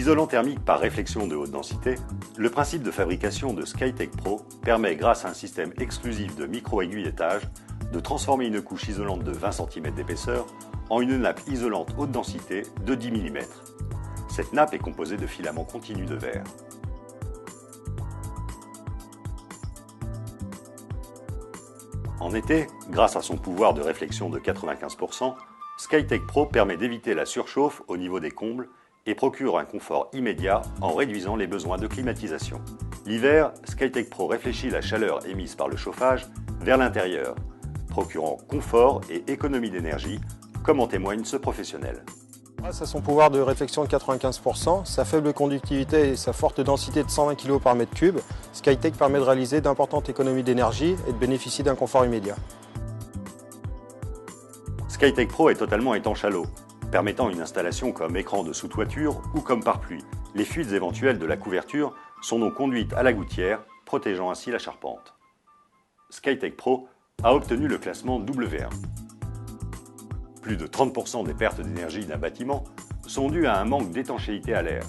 Isolant thermique par réflexion de haute densité, le principe de fabrication de SkyTech Pro permet, grâce à un système exclusif de micro-aiguilletage, de transformer une couche isolante de 20 cm d'épaisseur en une nappe isolante haute densité de 10 mm. Cette nappe est composée de filaments continus de verre. En été, grâce à son pouvoir de réflexion de 95%, SkyTech Pro permet d'éviter la surchauffe au niveau des combles et procure un confort immédiat en réduisant les besoins de climatisation. L'hiver, SkyTech Pro réfléchit la chaleur émise par le chauffage vers l'intérieur, procurant confort et économie d'énergie, comme en témoigne ce professionnel. Grâce à son pouvoir de réflexion de 95%, sa faible conductivité et sa forte densité de 120 kg par mètre cube, SkyTech permet de réaliser d'importantes économies d'énergie et de bénéficier d'un confort immédiat. SkyTech Pro est totalement étanche à l'eau, permettant une installation comme écran de sous-toiture ou comme pare-pluie. Les fuites éventuelles de la couverture sont donc conduites à la gouttière, protégeant ainsi la charpente. SkyTech Pro a obtenu le classement W1. Plus de 30% des pertes d'énergie d'un bâtiment sont dues à un manque d'étanchéité à l'air.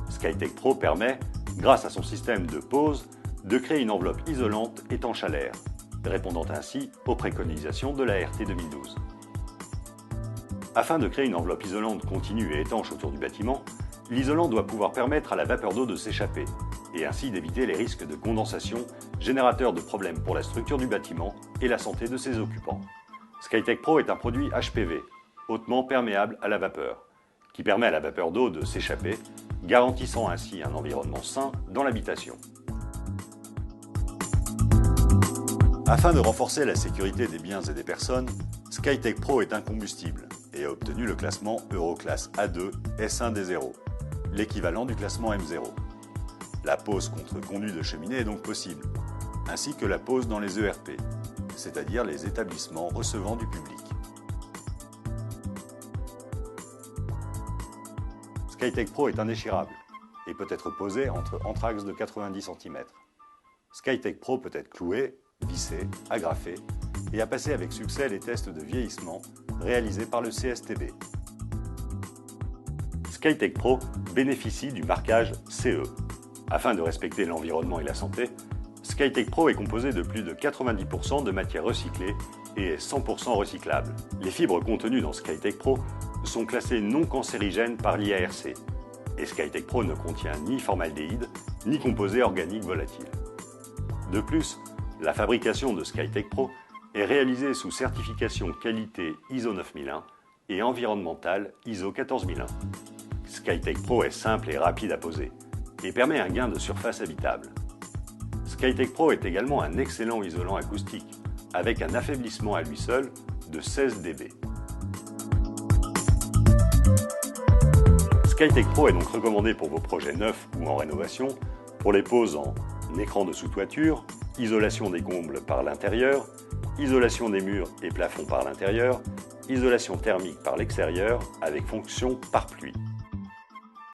SkyTech Pro permet, grâce à son système de pose, de créer une enveloppe isolante étanche à l'air, répondant ainsi aux préconisations de la RT 2012. Afin de créer une enveloppe isolante continue et étanche autour du bâtiment, l'isolant doit pouvoir permettre à la vapeur d'eau de s'échapper et ainsi d'éviter les risques de condensation, générateurs de problèmes pour la structure du bâtiment et la santé de ses occupants. SkyTech Pro est un produit HPV, hautement perméable à la vapeur, qui permet à la vapeur d'eau de s'échapper, garantissant ainsi un environnement sain dans l'habitation. Afin de renforcer la sécurité des biens et des personnes, SkyTech Pro est incombustible et a obtenu le classement Euroclass A2 S1D0, l'équivalent du classement M0. La pose contre conduit de cheminée est donc possible, ainsi que la pose dans les ERP, c'est-à-dire les établissements recevant du public. SkyTech Pro est indéchirable et peut être posé entre entraxes de 90 cm. SkyTech Pro peut être cloué, vissé, agrafé et a passé avec succès les tests de vieillissement réalisés par le CSTB. SkyTech Pro bénéficie du marquage CE. Afin de respecter l'environnement et la santé, SkyTech Pro est composé de plus de 90% de matières recyclées et est 100% recyclable. Les fibres contenues dans SkyTech Pro sont classées non cancérigènes par l'IARC et SkyTech Pro ne contient ni formaldéhyde ni composés organiques volatiles. De plus, la fabrication de SkyTech Pro est réalisée sous certification qualité ISO 9001 et environnementale ISO 14001. SkyTech Pro est simple et rapide à poser et permet un gain de surface habitable. SkyTech Pro est également un excellent isolant acoustique avec un affaiblissement à lui seul de 16 dB. SkyTech Pro est donc recommandé pour vos projets neufs ou en rénovation, pour les poses en écran de sous-toiture, isolation des combles par l'intérieur, isolation des murs et plafonds par l'intérieur, isolation thermique par l'extérieur avec fonction pare-pluie.